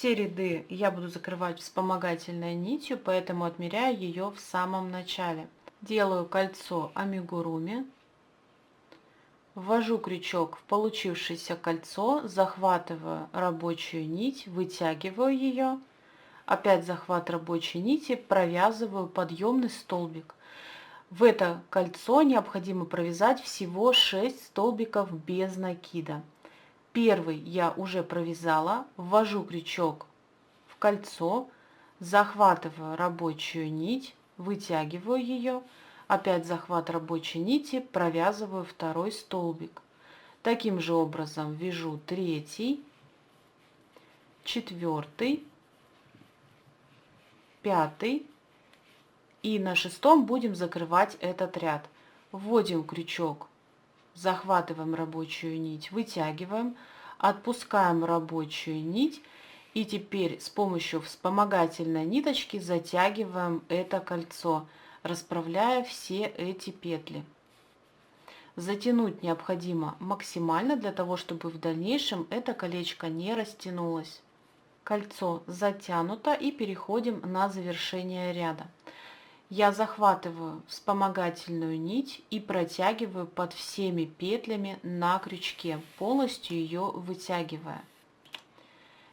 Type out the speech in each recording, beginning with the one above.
Все ряды я буду закрывать вспомогательной нитью, поэтому отмеряю ее в самом начале. Делаю кольцо амигуруми, ввожу крючок в получившееся кольцо, захватываю рабочую нить, вытягиваю ее, опять захват рабочей нити, провязываю подъемный столбик. В это кольцо необходимо провязать всего 6 столбиков без накида. Первый я уже провязала, ввожу крючок в кольцо, захватываю рабочую нить, вытягиваю ее, опять захват рабочей нити, провязываю второй столбик. Таким же образом вяжу третий, четвертый, пятый и на шестом будем закрывать этот ряд. Вводим крючок, захватываем рабочую нить, вытягиваем, отпускаем рабочую нить и теперь с помощью вспомогательной ниточки затягиваем это кольцо, расправляя все эти петли. Затянуть необходимо максимально для того, чтобы в дальнейшем это колечко не растянулось. Кольцо затянуто и переходим на завершение ряда. Я захватываю вспомогательную нить и протягиваю под всеми петлями на крючке, полностью ее вытягивая.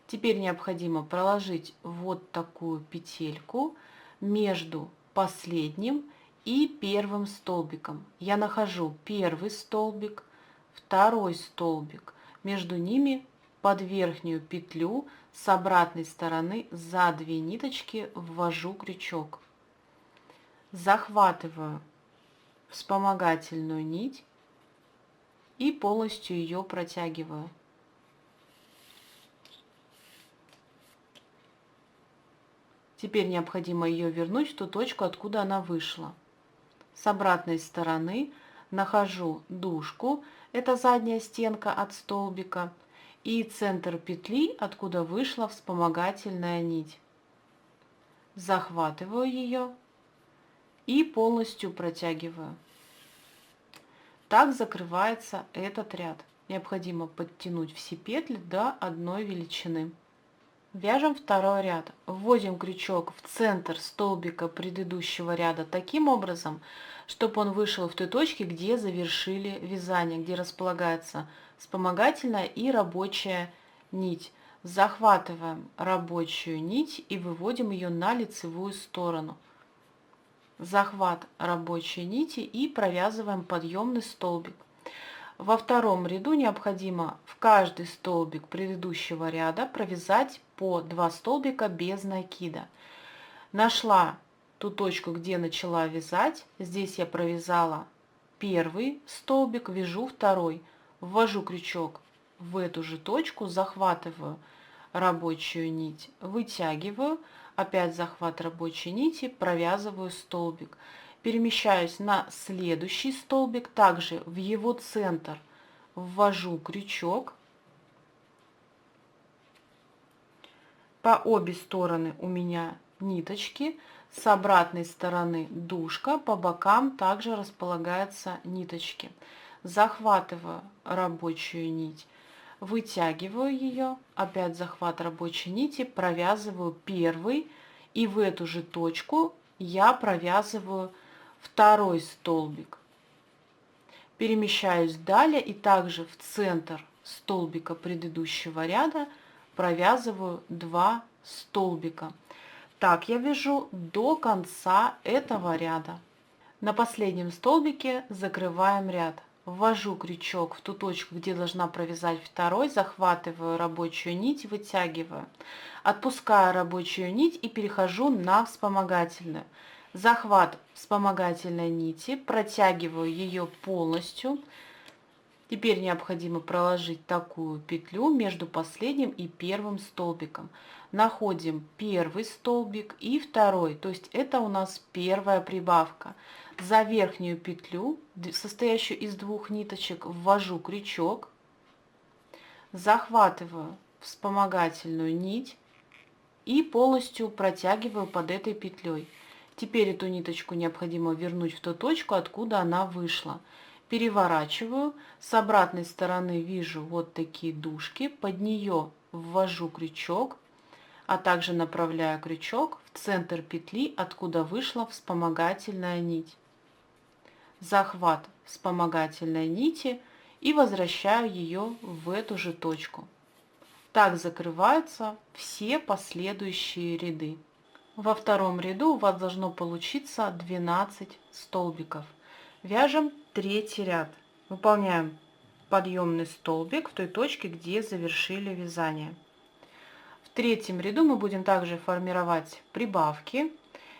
Теперь необходимо проложить вот такую петельку между последним и первым столбиком. Я нахожу первый столбик, второй столбик. Между ними под верхнюю петлю с обратной стороны за 2 ниточки ввожу крючок. Захватываю вспомогательную нить и полностью ее протягиваю. Теперь необходимо ее вернуть в ту точку, откуда она вышла. С обратной стороны нахожу дужку, это задняя стенка от столбика, и центр петли, откуда вышла вспомогательная нить. Захватываю ее и полностью протягиваю. Так закрывается этот ряд. Необходимо подтянуть все петли до одной величины. Вяжем второй ряд. Вводим крючок в центр столбика предыдущего ряда таким образом, чтобы он вышел в той точке, где завершили вязание, где располагается вспомогательная и рабочая нить. Захватываем рабочую нить и выводим ее на лицевую сторону. Захват рабочей нити и провязываем подъемный столбик. Во втором ряду необходимо в каждый столбик предыдущего ряда провязать по 2 столбика без накида. Нашла ту точку, где начала вязать. Здесь я провязала первый столбик, вяжу второй. Ввожу крючок в эту же точку, захватываю рабочую нить, вытягиваю, опять захват рабочей нити, провязываю столбик. Перемещаюсь на следующий столбик, также в его центр ввожу крючок. По обе стороны у меня ниточки, с обратной стороны дужка, по бокам также располагаются ниточки. Захватываю рабочую нить, вытягиваю ее, опять захват рабочей нити, провязываю первый и в эту же точку я провязываю второй столбик. Перемещаюсь далее и также в центр столбика предыдущего ряда провязываю 2 столбика. Так я вяжу до конца этого ряда. На последнем столбике закрываем ряд. Ввожу крючок в ту точку, где должна провязать второй, захватываю рабочую нить, вытягиваю. Отпускаю рабочую нить и перехожу на вспомогательную. Захват вспомогательной нити, протягиваю ее полностью. Теперь необходимо проложить такую петлю между последним и первым столбиком. Находим первый столбик и второй, то есть это у нас первая прибавка. За верхнюю петлю, состоящую из 2 ниточек, ввожу крючок, захватываю вспомогательную нить и полностью протягиваю под этой петлей. Теперь эту ниточку необходимо вернуть в ту точку, откуда она вышла. Переворачиваю, с обратной стороны вижу вот такие дужки, под нее ввожу крючок, а также направляю крючок в центр петли, откуда вышла вспомогательная нить. Захват вспомогательной нити и возвращаю ее в эту же точку. Так закрываются все последующие ряды. Во втором ряду у вас должно получиться 12 столбиков. Вяжем третий ряд. Выполняем подъемный столбик в той точке, где завершили вязание. В третьем ряду мы будем также формировать прибавки,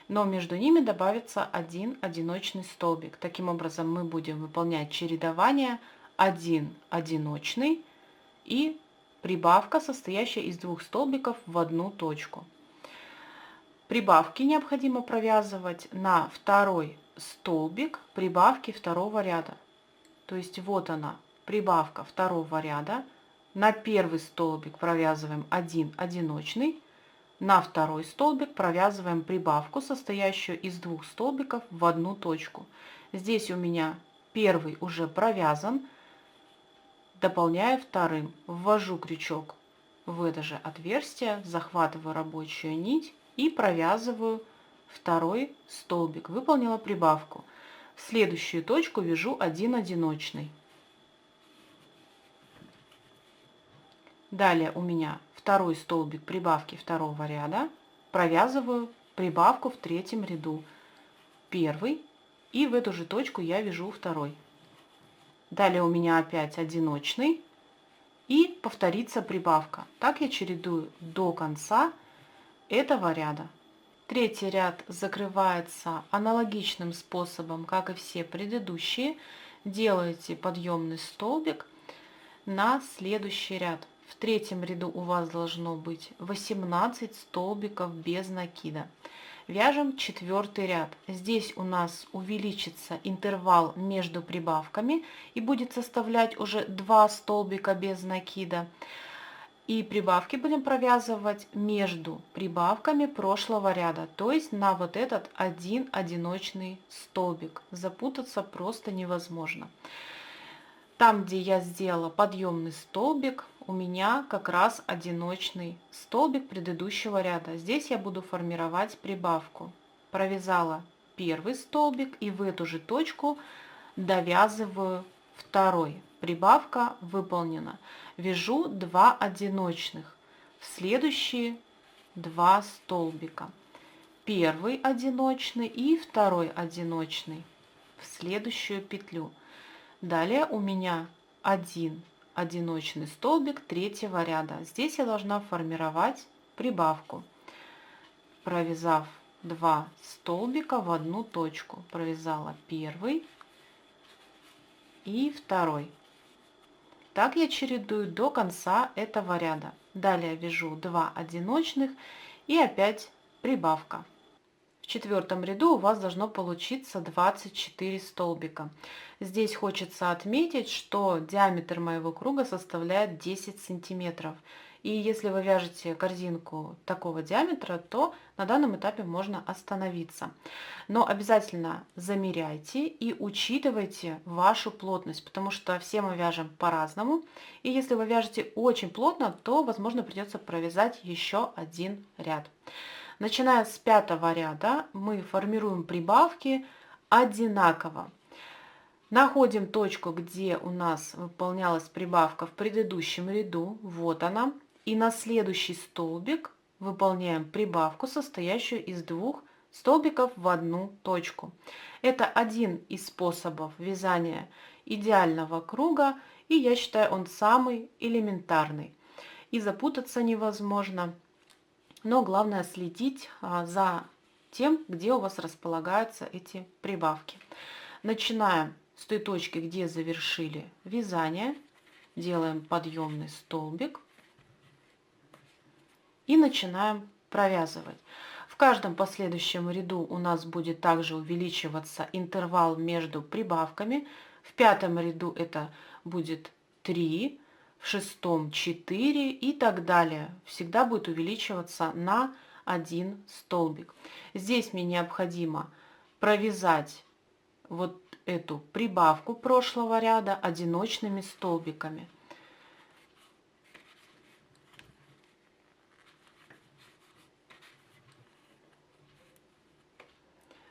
но между ними добавится один одиночный столбик. Таким образом мы будем выполнять чередование один одиночный и прибавка, состоящая из двух столбиков в одну точку. Прибавки необходимо провязывать на второй столбик прибавки второго ряда. То есть вот она, прибавка второго ряда. На первый столбик провязываем один одиночный, на второй столбик провязываем прибавку, состоящую из двух столбиков в одну точку. Здесь у меня первый уже провязан, дополняю вторым. Ввожу крючок в это же отверстие, захватываю рабочую нить и провязываю второй столбик. Выполнила прибавку. В следующую точку вяжу один одиночный. Далее у меня второй столбик прибавки второго ряда, провязываю прибавку в третьем ряду. Первый, и в эту же точку я вяжу второй. Далее у меня опять одиночный, и повторится прибавка. Так я чередую до конца этого ряда. Третий ряд закрывается аналогичным способом, как и все предыдущие. Делаете подъемный столбик на следующий ряд. В третьем ряду у вас должно быть 18 столбиков без накида. Вяжем четвертый ряд. Здесь у нас увеличится интервал между прибавками и будет составлять уже 2 столбика без накида. И прибавки будем провязывать между прибавками прошлого ряда, то есть на вот этот один одиночный столбик. Запутаться просто невозможно. Там, где я сделала подъемный столбик, у меня как раз одиночный столбик предыдущего ряда. Здесь я буду формировать прибавку. Провязала первый столбик и в эту же точку довязываю второй. Прибавка выполнена. Вяжу 2 одиночных в следующие 2 столбика. Первый одиночный и второй одиночный в следующую петлю. Далее у меня один одиночный столбик третьего ряда. Здесь я должна формировать прибавку, провязав 2 столбика в одну точку. Провязала первый и второй. Так я чередую до конца этого ряда. Далее вяжу 2 одиночных и опять прибавка. В четвертом ряду у вас должно получиться 24 столбика. Здесь хочется отметить, что диаметр моего круга составляет 10 сантиметров. И если вы вяжете корзинку такого диаметра, то на данном этапе можно остановиться. Но обязательно замеряйте и учитывайте вашу плотность, потому что все мы вяжем по-разному. И если вы вяжете очень плотно, то, возможно, придется провязать еще один ряд. Начиная с 5-го ряда мы формируем прибавки одинаково. Находим точку, где у нас выполнялась прибавка в предыдущем ряду. Вот она. И на следующий столбик выполняем прибавку, состоящую из 2 столбиков в одну точку. Это один из способов вязания идеального круга, и я считаю, он самый элементарный. И запутаться невозможно, но главное следить за тем, где у вас располагаются эти прибавки. Начинаем с той точки, где завершили вязание, делаем подъемный столбик и начинаем провязывать. В каждом последующем ряду у нас будет также увеличиваться интервал между прибавками. В 5-м ряду это будет 3, в 6-м 4 и так далее. Всегда будет увеличиваться на 1 столбик. Здесь мне необходимо провязать вот эту прибавку прошлого ряда одиночными столбиками.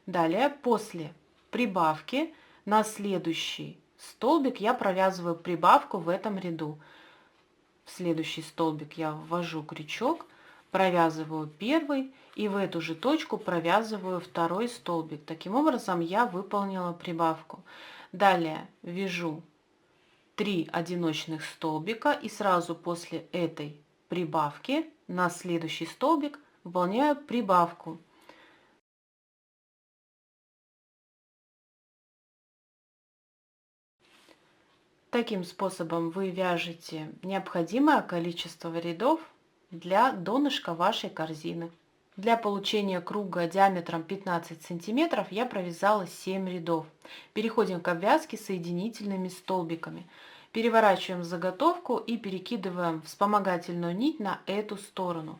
Далее, после прибавки на следующий столбик я провязываю прибавку в этом ряду. В следующий столбик я ввожу крючок, провязываю первый и в эту же точку провязываю второй столбик. Таким образом я выполнила прибавку. Далее вяжу 3 одиночных столбика и сразу после этой прибавки на следующий столбик выполняю прибавку. Таким способом вы вяжете необходимое количество рядов для донышка вашей корзины. Для получения круга диаметром 15 сантиметров я провязала 7 рядов. Переходим к обвязке соединительными столбиками. Переворачиваем заготовку и перекидываем вспомогательную нить на эту сторону.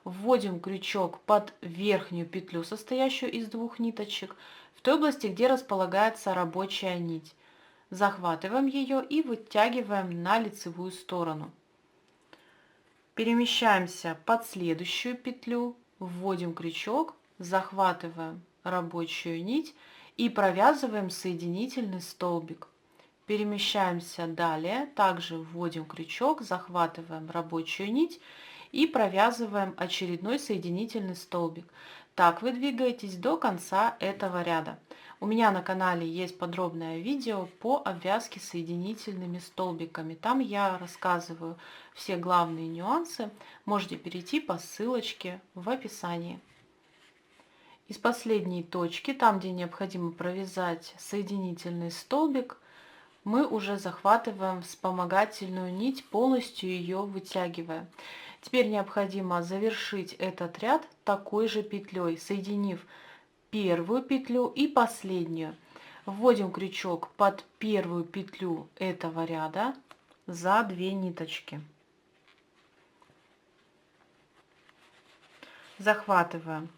Вводим крючок под верхнюю петлю, состоящую из 2 ниточек, в той области, где располагается рабочая нить. Захватываем ее и вытягиваем на лицевую сторону. Перемещаемся под следующую петлю, вводим крючок, захватываем рабочую нить и провязываем соединительный столбик. Перемещаемся далее, также вводим крючок, захватываем рабочую нить и провязываем очередной соединительный столбик. Так вы двигаетесь до конца этого ряда. У меня на канале есть подробное видео по обвязке соединительными столбиками. Там я рассказываю все главные нюансы. Можете перейти по ссылочке в описании. Из последней точки, там где необходимо провязать соединительный столбик, мы уже захватываем вспомогательную нить, полностью ее вытягивая. Теперь необходимо завершить этот ряд такой же петлей, соединив первую петлю и последнюю. Вводим крючок под первую петлю этого ряда за 2 ниточки. Захватываем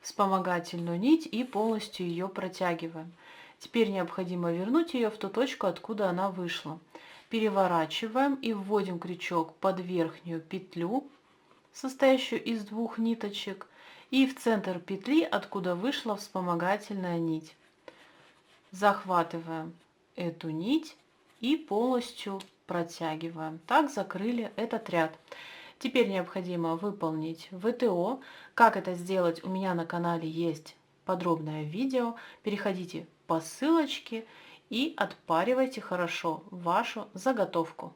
вспомогательную нить и полностью ее протягиваем. Теперь необходимо вернуть ее в ту точку, откуда она вышла. Переворачиваем и вводим крючок под верхнюю петлю, состоящую из 2 ниточек, и в центр петли, откуда вышла вспомогательная нить. Захватываем эту нить и полностью протягиваем. Так закрыли этот ряд. Теперь необходимо выполнить ВТО. Как это сделать, у меня на канале есть подробное видео. Переходите по ссылочке и отпаривайте хорошо вашу заготовку.